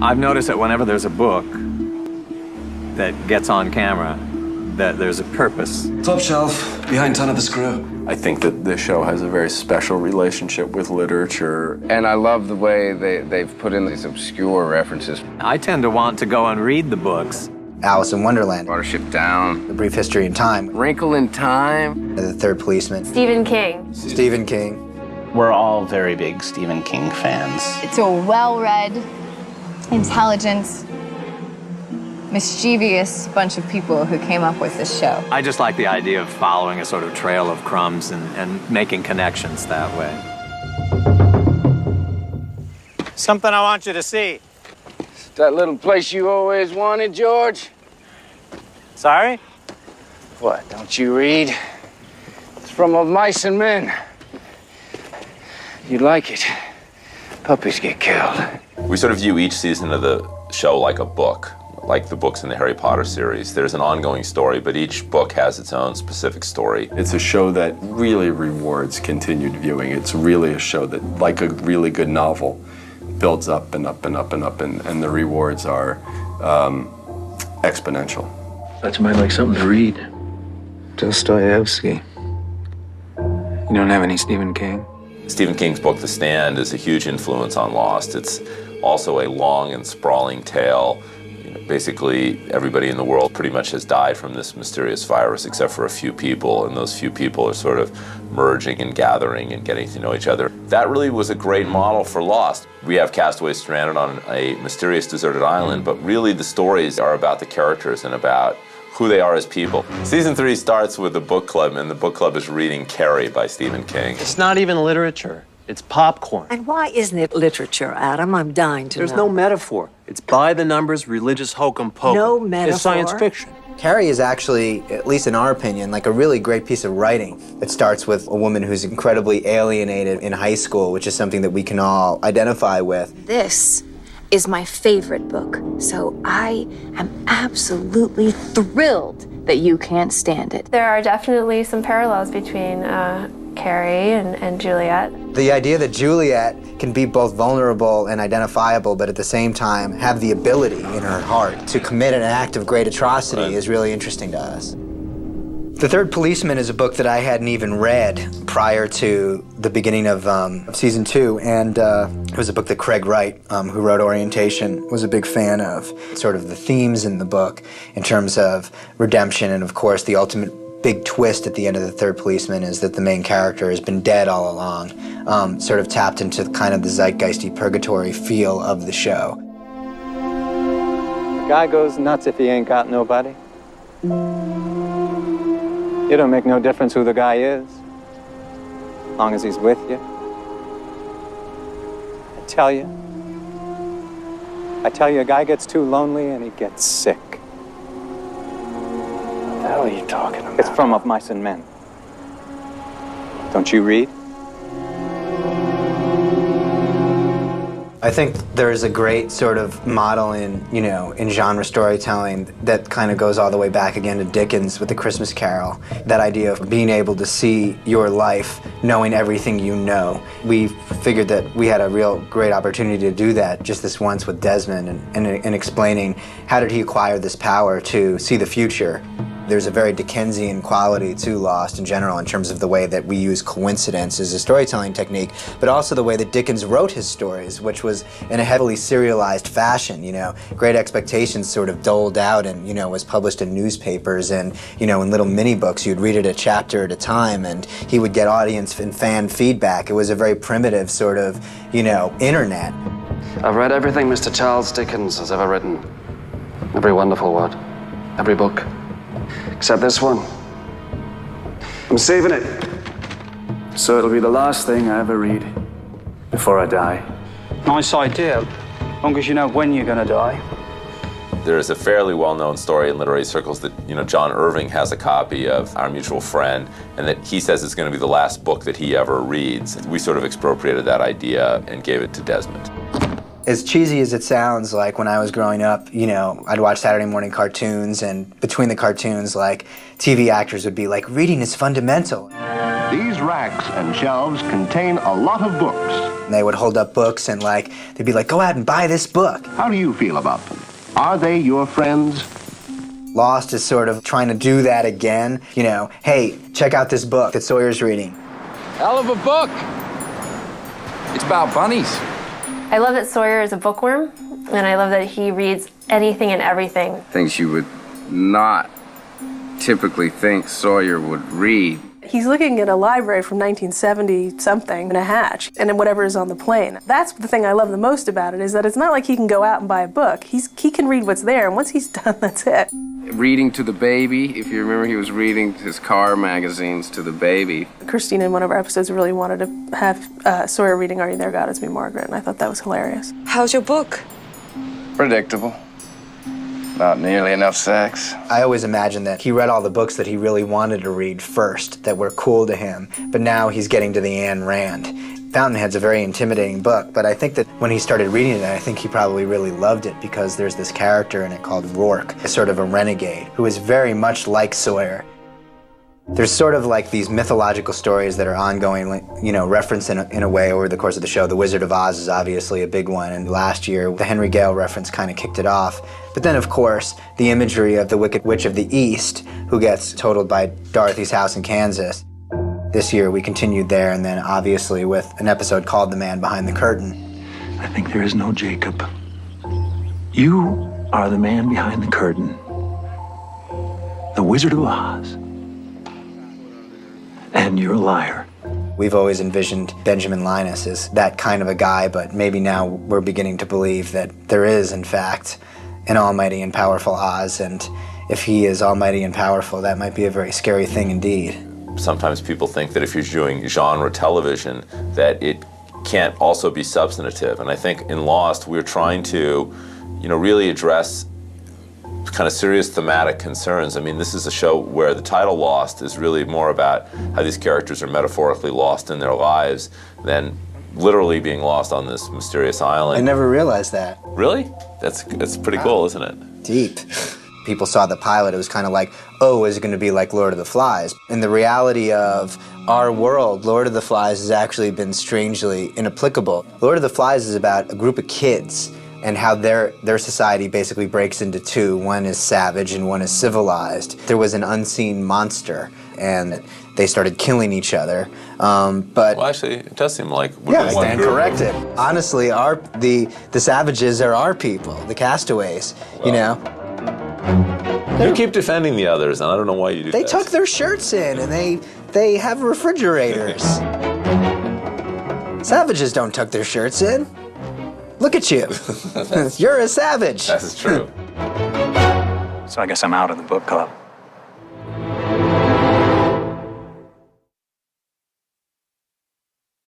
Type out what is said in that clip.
I've noticed that whenever there's a book that gets on camera, that there's a purpose. Top shelf, behind Ton of the Screw. I think that this show has a very special relationship with literature. And I love the way they've put in these obscure references. I tend to want to go and read the books. Alice in Wonderland. Watership Down. A Brief History in Time. Wrinkle in Time. The Third Policeman. Stephen King. Stephen King. We're all very big Stephen King fans. It's a well-read, intelligent, mischievous bunch of people who came up with this show. I just like the idea of following a sort of trail of crumbs and making connections that way. Something I want you to see. That little place you always wanted, George? Sorry? What, don't you read? It's from Of Mice and Men. You'd like it. Puppies get killed. We sort of view each season of the show like a book, like the books in the Harry Potter series. There's an ongoing story, but each book has its own specific story. It's a show that really rewards continued viewing. It's really a show that, like a really good novel, builds up and up and up and up, and the rewards are exponential. That might like something to read. Dostoevsky. You don't have any Stephen King? Stephen King's book, The Stand, is a huge influence on Lost. It's also a long and sprawling tale. Basically, everybody in the world pretty much has died from this mysterious virus except for a few people, and those few people are sort of merging and gathering and getting to know each other. That really was a great model for Lost. We have castaways stranded on a mysterious deserted island, but really the stories are about the characters and about who they are as people. Season 3 starts with the book club, and the book club is reading Carrie by Stephen King. It's not even literature. It's popcorn. And why isn't it literature, Adam? I'm dying to know. There's no metaphor. It's by the numbers, religious hokum pokum. No metaphor. It's science fiction. Carrie is actually, at least in our opinion, like a really great piece of writing. It starts with a woman who's incredibly alienated in high school, which is something that we can all identify with. This is my favorite book, so I am absolutely thrilled that you can't stand it. There are definitely some parallels between Carrie and Juliet. The idea that Juliet can be both vulnerable and identifiable, but at the same time have the ability in her heart to commit an act of great atrocity is really interesting to us. The Third Policeman is a book that I hadn't even read prior to the beginning of season 2, and it was a book that Craig Wright, who wrote Orientation, was a big fan of. Sort of the themes in the book in terms of redemption, and of course the ultimate big twist at the end of The Third Policeman is that the main character has been dead all along, sort of tapped into kind of the zeitgeisty purgatory feel of the show. A guy goes nuts if he ain't got nobody. It don't make no difference who the guy is, as long as he's with you. I tell you, a guy gets too lonely and he gets sick. What the hell are you talking about? It's from Of Mice and Men. Don't you read? I think there's a great sort of model in genre storytelling that kind of goes all the way back again to Dickens with The Christmas Carol. That idea of being able to see your life, knowing everything you know. We figured that we had a real great opportunity to do that just this once with Desmond and explaining how did he acquire this power to see the future. There's a very Dickensian quality to Lost in general in terms of the way that we use coincidence as a storytelling technique, but also the way that Dickens wrote his stories, which was in a heavily serialized fashion. Great Expectations sort of doled out and, was published in newspapers and, in little mini books. You'd read it a chapter at a time and he would get audience and fan feedback. It was a very primitive sort of, internet. I've read everything Mr. Charles Dickens has ever written. Every wonderful word. Every book. Except this one. I'm saving it. So it'll be the last thing I ever read before I die. Nice idea, as long as you know when you're gonna die. There is a fairly well-known story in literary circles that, John Irving has a copy of Our Mutual Friend, and that he says it's going to be the last book that he ever reads. We sort of expropriated that idea and gave it to Desmond. As cheesy as it sounds, like when I was growing up, I'd watch Saturday morning cartoons, and between the cartoons, like, TV actors would be like, reading is fundamental. These racks and shelves contain a lot of books. And they would hold up books and like, they'd be like, go out and buy this book. How do you feel about them? Are they your friends? Lost is sort of trying to do that again. You know, hey, check out this book that Sawyer's reading. Hell of a book. It's about bunnies. I love that Sawyer is a bookworm, and I love that he reads anything and everything. Things you would not typically think Sawyer would read. He's looking at a library from 1970-something in a hatch, and then whatever is on the plane. That's the thing I love the most about it, is that it's not like he can go out and buy a book. He can read what's there, and once he's done, that's it. Reading to the baby. If you remember, he was reading his car magazines to the baby. Christine, in one of our episodes, really wanted to have Sawyer reading Are You There, God? It's Me, Margaret, and I thought that was hilarious. How's your book? Predictable. Not nearly enough sex. I always imagined that he read all the books that he really wanted to read first, that were cool to him, but now he's getting to the Ayn Rand. Fountainhead's a very intimidating book, but I think that when he started reading it, I think he probably really loved it because there's this character in it called Rourke, a sort of a renegade, who is very much like Sawyer. There's sort of like these mythological stories that are ongoing, you know, referenced in a way over the course of the show. The Wizard of Oz is obviously a big one, and last year the Henry Gale reference kind of kicked it off. But then, of course, the imagery of the Wicked Witch of the East, who gets totaled by Dorothy's house in Kansas. This year we continued there, and then obviously with an episode called The Man Behind the Curtain. I think there is no Jacob. You are the man behind the curtain. The Wizard of Oz. And you're a liar. We've always envisioned Benjamin Linus as that kind of a guy, but maybe now we're beginning to believe that there is, in fact, an almighty and powerful Oz, and if he is almighty and powerful, that might be a very scary thing indeed. Sometimes people think that if you're doing genre television, that it can't also be substantive. And I think in Lost, we're trying to, you know, really address kind of serious thematic concerns. I mean, this is a show where the title Lost is really more about how these characters are metaphorically lost in their lives than literally being lost on this mysterious island. I never realized that. Really? That's pretty cool, isn't it? Deep. People saw the pilot, it was kind of like, oh, is it going to be like Lord of the Flies? In the reality of our world, Lord of the Flies has actually been strangely inapplicable. Lord of the Flies is about a group of kids and how their society basically breaks into two. One is savage and one is civilized. There was an unseen monster, and they started killing each other. But well, actually, it does seem like yeah, I stand corrected. Honestly, the savages are our people, the castaways. Well, you know. You keep defending the others, and I don't know why you do that. They tuck their shirts in, and they have refrigerators. Savages don't tuck their shirts in. Look at you. You're a savage. That is true. So I guess I'm out of the book club.